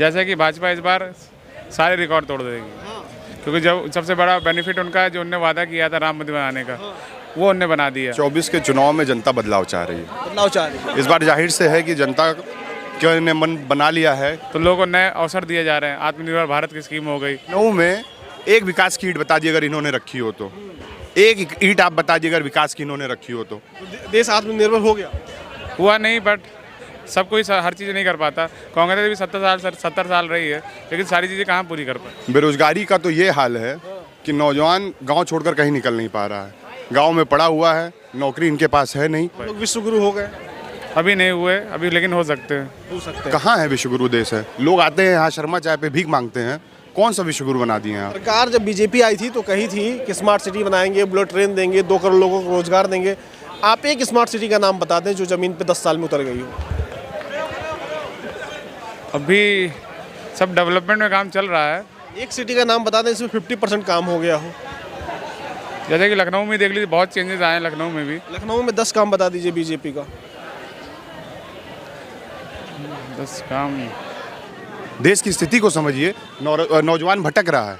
जैसे कि भाजपा इस बार सारे रिकॉर्ड तोड़ देगी, क्योंकि जब सबसे बड़ा बेनिफिट उनका है जो उन्होंने वादा किया था राम मंदिर बनाने का, वो उन्होंने बना दिया। 24 के चुनाव में जनता बदलाव चाह रही है। बदलाव चाह रही है। इस बार जाहिर से है कि जनता क्यों ने मन बना लिया है। तो लोगों को नए अवसर दिए जा रहे हैं, आत्मनिर्भर भारत की स्कीम हो गई। लखनऊ में एक विकास की ईंट बता दी अगर इन्होंने रखी हो तो, एक ईंट आप बता दी अगर विकास की इन्होंने रखी हो तो। देश आत्मनिर्भर हो गया। हुआ नहीं, बट सब कोई हर चीज़ नहीं कर पाता। कांग्रेस भी 70 साल रही है, लेकिन सारी चीज़ें कहाँ पूरी कर पाए। बेरोजगारी का तो ये हाल है कि नौजवान गांव छोड़कर कहीं निकल नहीं पा रहा है, गांव में पड़ा हुआ है, नौकरी इनके पास है नहीं। लोग विश्वगुरु हो गए। अभी नहीं हुए, अभी लेकिन हो सकते हैं। हो सकते हैं। कहाँ है विश्वगुरु देश है? लोग आते हैं यहाँ शर्मा चाय पे भीख मांगते हैं, कौन सा विश्वगुरु बना दिए हैं आप? सरकार जब बीजेपी आई थी तो कही थी कि स्मार्ट सिटी बनाएंगे, बुलेट ट्रेन देंगे, 2 करोड़ लोगों को रोजगार देंगे। आप एक स्मार्ट सिटी का नाम बता दें जो जमीन पे 10 साल में उतर गई हो। अभी सब डेवलपमेंट में काम चल रहा है। एक सिटी का नाम बता दें इसमें 50% काम हो गया हो। जैसे कि लखनऊ में देख लीजिए, बहुत चेंजेस आए हैं लखनऊ में भी। लखनऊ में 10 काम बता दीजिए बीजेपी का। 10 काम। देश की स्थिति को समझिए, नौजवान भटक रहा है,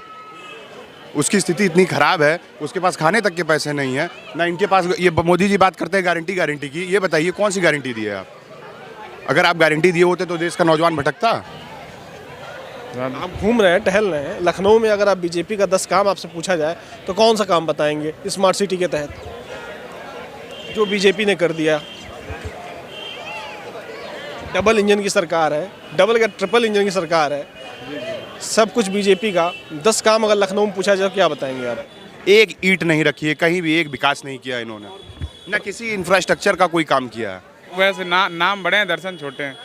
उसकी स्थिति इतनी खराब है, उसके पास खाने तक के पैसे नहीं है ना इनके पास। ये मोदी जी बात करते हैं गारंटी की, ये बताइए कौन सी गारंटी दी है आप? अगर आप गारंटी दिए होते तो देश का नौजवान भटकता? आप घूम रहे हैं, टहल रहे हैं लखनऊ में, अगर आप बीजेपी का 10 काम आपसे पूछा जाए तो कौन सा काम बताएंगे स्मार्ट सिटी के तहत जो बीजेपी ने कर दिया? डबल इंजन की सरकार है, डबल या ट्रिपल इंजन की सरकार है, सब कुछ बीजेपी का। 10 काम अगर लखनऊ में पूछा जाए क्या बताएंगे आप? एक ईंट नहीं रखी है कहीं भी, एक विकास नहीं किया इन्होंने, न किसी इंफ्रास्ट्रक्चर का कोई काम किया है। वैसे नाम बड़े हैं, दर्शन छोटे हैं।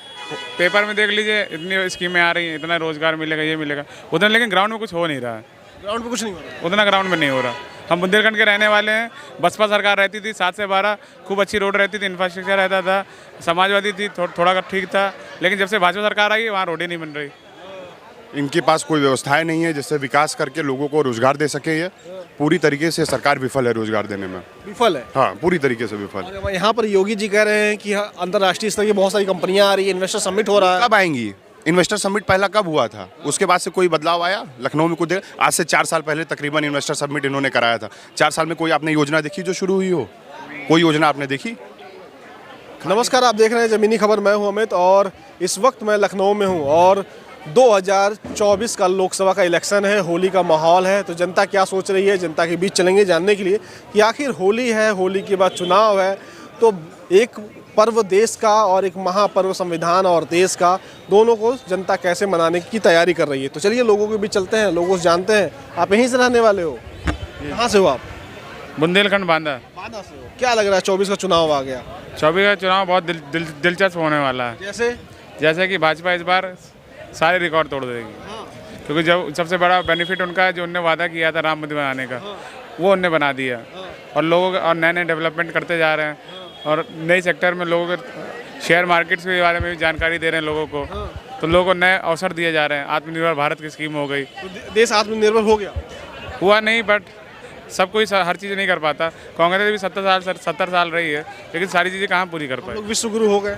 पेपर में देख लीजिए, इतनी स्कीमें आ रही हैं, इतना रोजगार मिलेगा, ये मिलेगा उतना, लेकिन ग्राउंड में कुछ हो नहीं रहा है। ग्राउंड पे कुछ नहीं हो रहा। उतना ग्राउंड में नहीं हो रहा। हम बुंदेलखंड के रहने वाले हैं। बसपा सरकार रहती थी 7 से 12, खूब अच्छी रोड रहती थी, इंफ्रास्ट्रक्चर रहता था, समाजवादी थी, थोड़ा ठीक था। लेकिन जब से भाजपा सरकार आई, वहाँ रोडें नहीं बन रही। इनके पास कोई व्यवस्थाएं नहीं है जिससे विकास करके लोगों को रोजगार दे सके। ये पूरी तरीके से सरकार विफल है रोजगार देने में। विफल है। हाँ, पूरी तरीके से विफल। और यहाँ पर योगी जी कह रहे हैं कि अंतर्राष्ट्रीय स्तर की बहुत सारी कंपनियां आ रही है, इन्वेस्टर समिट हो रहा है। कब आएंगी? इन्वेस्टर समिट पहला कब हुआ था? उसके बाद से कोई बदलाव आया लखनऊ में? कुछ आज से 4 साल पहले तकरीबन इन्वेस्टर समिट इन्होंने कराया था। 4 साल में कोई आपने योजना देखी जो शुरू हुई हो? कोई योजना आपने देखी? नमस्कार, आप देख रहे हैं ज़मीनी खबर। मैं हूं अमित और इस वक्त मैं लखनऊ में हूं और 2024 का लोकसभा का इलेक्शन है, होली का माहौल है। तो जनता क्या सोच रही है, जनता के बीच चलेंगे जानने के लिए कि आखिर होली है, होली के बाद चुनाव है, तो एक पर्व देश का और एक महापर्व संविधान और देश का, दोनों को जनता कैसे मनाने की तैयारी कर रही है। तो चलिए लोगों के बीच चलते हैं, लोगों से जानते हैं। आप यहीं से रहने वाले हो? कहाँ से हो आप? बुंदेलखंड बांदा बांदा से हो। क्या लग रहा है 24 का चुनाव आ गया? 24 का चुनाव बहुत दिलचस्प होने वाला है। जैसे कि भाजपा इस बार सारे रिकॉर्ड तोड़ देगी, क्योंकि जब सबसे बड़ा बेनिफिट उनका है जो उन्होंने वादा किया था राम मंदिर बनाने का, वो उन्होंने बना दिया। और लोगों और नए डेवलपमेंट करते जा रहे हैं, और नए सेक्टर में लोगों के शेयर मार्केट्स के बारे में भी जानकारी दे रहे हैं लोगों को। तो लोगों को नए अवसर दिए जा रहे हैं, आत्मनिर्भर भारत की स्कीम हो गई। तो देश आत्मनिर्भर हो गया। हुआ नहीं, बट सब कोई हर चीज़ नहीं कर पाता। कांग्रेस भी 70 साल रही है, लेकिन सारी चीज़ें कहाँ पूरी कर पाए। लोग विश्वगुरु हो गए।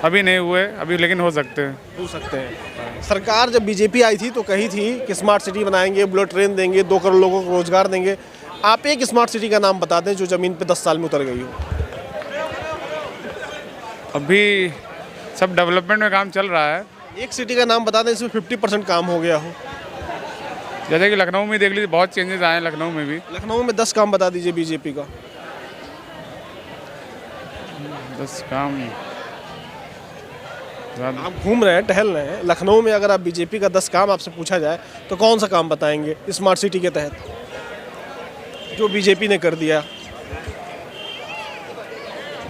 अभी नहीं हुए, अभी लेकिन हो सकते हैं। हो सकते हैं। सरकार जब बीजेपी आई थी तो कही थी कि स्मार्ट सिटी बनाएंगे, बुलेट ट्रेन देंगे, 2 करोड़ लोगों को रोजगार देंगे। आप एक स्मार्ट सिटी का नाम बता दें जो जमीन पे 10 साल में उतर गई हो। अभी सब डेवलपमेंट में काम चल रहा है। एक सिटी का नाम बता दें इसमें 50% काम हो गया हो। जैसे कि लखनऊ में देख लीजिए, बहुत चेंजेस आए हैं लखनऊ में भी। लखनऊ में 10 काम बता दीजिए बीजेपी का। 10 काम। आप घूम रहे हैं, टहल रहे हैं लखनऊ में, अगर आप बीजेपी का 10 काम आपसे पूछा जाए तो कौन सा काम बताएंगे स्मार्ट सिटी के तहत जो बीजेपी ने कर दिया?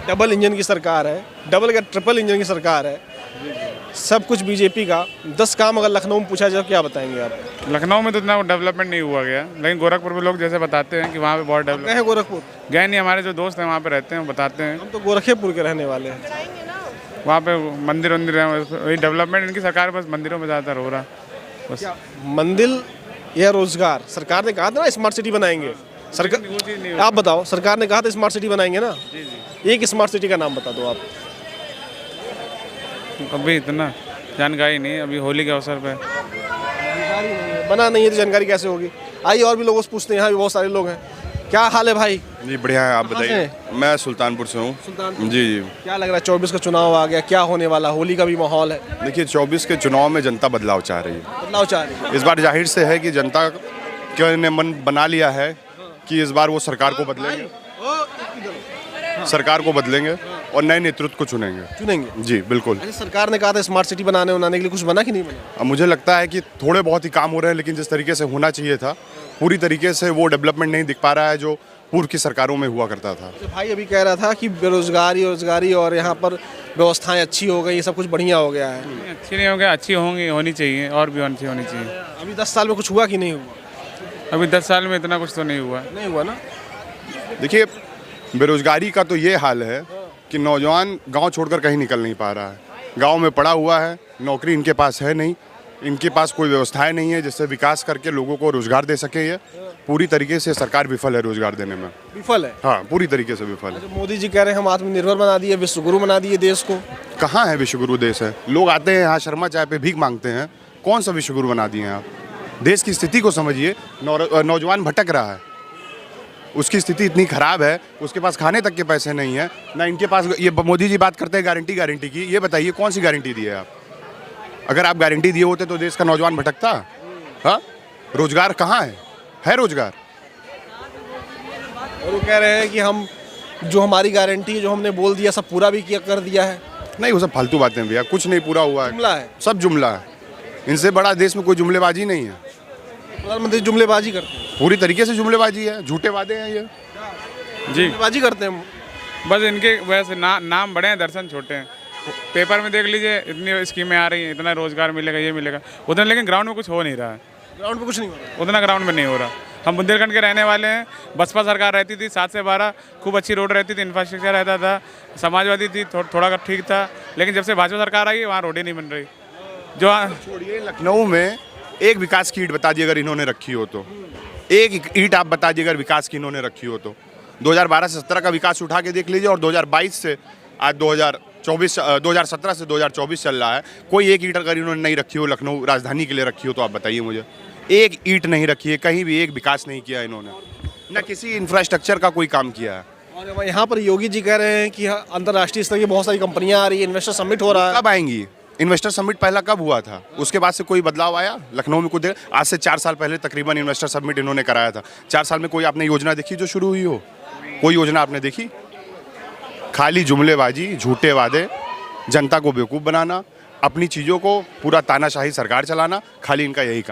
डबल इंजन की सरकार है, डबल या ट्रिपल इंजन की सरकार है, सब कुछ बीजेपी का। 10 काम अगर लखनऊ में पूछा जाए क्या बताएंगे आप? लखनऊ में तो इतना डेवलपमेंट नहीं हुआ गया, लेकिन गोरखपुर में लोग जैसे बताते हैं कि वहाँ पे बहुत डेवलप। गए हैं गोरखपुर? गए नहीं, हमारे जो दोस्त हैं वहाँ पे रहते हैं, वो बताते हैं। हम तो गोरखपुर के रहने वाले हैं। वहाँ पे मंदिर है, वही डेवलपमेंट इनकी सरकार बस मंदिरों में ज़्यादातर हो रहा बस। मंदिर या रोजगार? सरकार ने कहा था ना स्मार्ट सिटी बनाएंगे। सरकार, आप बताओ, सरकार ने कहा था स्मार्ट सिटी बनाएंगे ना? एक स्मार्ट सिटी का नाम बता दो आप। अभी इतना जानकारी नहीं अभी होली के अवसर पे। जानकारी नहीं है, बना नहीं है तो जानकारी कैसे होगी। आइए और भी लोगों से पूछते हैं, यहाँ भी बहुत सारे लोग हैं। क्या हाल है भाई? जी बढ़िया है, आप कहाँ बताइए। मैं सुल्तानपुर से हूँ। सुल्तानपुर। जी जी। क्या लग रहा है 24 का चुनाव आ गया, क्या होने वाला? होली का भी माहौल है, देखिए 24 के चुनाव में जनता बदलाव चाह रही है। बदलाव चाह रही है। इस बार जाहिर से है कि जनता ने मन बना लिया है कि इस बार वो सरकार को बदलेंगे, सरकार को बदलेंगे और नए नेतृत्व को चुनेंगे। जी बिल्कुल। अच्छा, सरकार ने कहा था स्मार्ट सिटी बनाने के लिए, कुछ बना कि नहीं बना? अब मुझे लगता है कि थोड़े बहुत ही काम हो रहे हैं, लेकिन जिस तरीके से होना चाहिए था पूरी तरीके से वो डेवलपमेंट नहीं दिख पा रहा है जो पूर्व की सरकारों में हुआ करता था। तो भाई अभी कह रहा था कि बेरोजगारी और यहाँ पर व्यवस्थाएं अच्छी हो गई, ये सब कुछ बढ़िया हो गया है। अच्छी नहीं हो गया, अच्छी होंगी, होनी चाहिए और भी अच्छी होनी चाहिए। अभी 10 साल में कुछ हुआ कि नहीं हुआ? अभी 10 साल में इतना कुछ तो नहीं हुआ। नहीं हुआ ना। देखिए बेरोजगारी का तो ये हाल है कि नौजवान गांव छोड़कर कहीं निकल नहीं पा रहा है, गांव में पड़ा हुआ है, नौकरी इनके पास है नहीं, इनके पास कोई व्यवस्थाएं नहीं है जिससे विकास करके लोगों को रोजगार दे सके। ये पूरी तरीके से सरकार विफल है रोजगार देने में। विफल है। हाँ पूरी तरीके से विफल है। जो मोदी जी कह रहे हैं हम आत्मनिर्भर बना दिए, विश्वगुरु बना दिए देश को। कहाँ है विश्वगुरु देश है? लोग आते हैं यहाँ शर्मा चाय पे भीख मांगते हैं, कौन सा विश्वगुरु बना दिए हैं आप? देश की स्थिति को समझिए। नौजवान भटक रहा है, उसकी स्थिति इतनी खराब है, उसके पास खाने तक के पैसे नहीं है ना इनके पास। ये मोदी जी बात करते हैं गारंटी की, ये बताइए कौन सी गारंटी दी है आप? अगर आप गारंटी दिए होते तो देश का नौजवान भटकता? हाँ, रोजगार कहाँ है रोजगार? और वो कह रहे हैं कि हम जो हमारी गारंटी है, जो हमने बोल दिया सब पूरा भी किया कर दिया है। नहीं, वो सब फालतू बातें हैं भैया, कुछ नहीं पूरा हुआ है, जुमला है, सब जुमला है। इनसे बड़ा देश में कोई जुमलेबाजी नहीं है। प्रधानमंत्री जुमलेबाजी करते हैं, पूरी तरीके से जुमलेबाजी है, झूठे वादे हैं ये। जी जुमलेबाजी करते हैं। बस इनके वजह से नाम बड़े हैं, दर्शन छोटे हैं। पेपर में देख लीजिए इतनी स्कीमें आ रही हैं, इतना रोजगार मिलेगा, ये मिलेगा उतना, लेकिन ग्राउंड में कुछ हो नहीं रहा है। ग्राउंड पे कुछ नहीं हो रहा। उतना ग्राउंड में नहीं हो रहा। हम बुंदेलखंड के रहने वाले हैं। बसपा सरकार रहती थी 7 से 12, खूब अच्छी रोड रहती थी, इंफ्रास्ट्रक्चर रहता था, समाजवादी थी, थोड़ा ठीक था। लेकिन जब से भाजपा सरकार आई वहाँ रोडें नहीं बन रही। जो छोड़िए, लखनऊ में एक विकास की ईंट बता दी अगर इन्होंने रखी हो तो, एक ईंट आप बता दी अगर विकास की इन्होंने रखी हो तो। 2012 से 17 का विकास उठा के देख लीजिए और 2022 से आज 2017 से 2024 चल रहा है, कोई एक ईंट अगर इन्होंने नहीं रखी हो लखनऊ राजधानी के लिए रखी हो तो आप बताइए मुझे। एक ईंट नहीं रखी है कहीं भी, एक विकास नहीं किया इन्होंने, न किसी इंफ्रास्ट्रक्चर का कोई काम किया है। और यहाँ पर योगी जी कह रहे हैं कि अंतर्राष्ट्रीय स्तर की बहुत सारी कंपनियां आ रही है, इन्वेस्टर समिट हो रहा है। कब आएंगी? इन्वेस्टर समिट पहला कब हुआ था? उसके बाद से कोई बदलाव आया लखनऊ में? कुछ देर आज से 4 साल पहले तकरीबन इन्वेस्टर समिट इन्होंने कराया था। 4 साल में कोई आपने योजना देखी जो शुरू हुई हो? कोई योजना आपने देखी? खाली जुमलेबाजी, झूठे वादे, जनता को बेवकूफ़ बनाना, अपनी चीज़ों को पूरा तानाशाही सरकार चलाना, खाली इनका यही काम।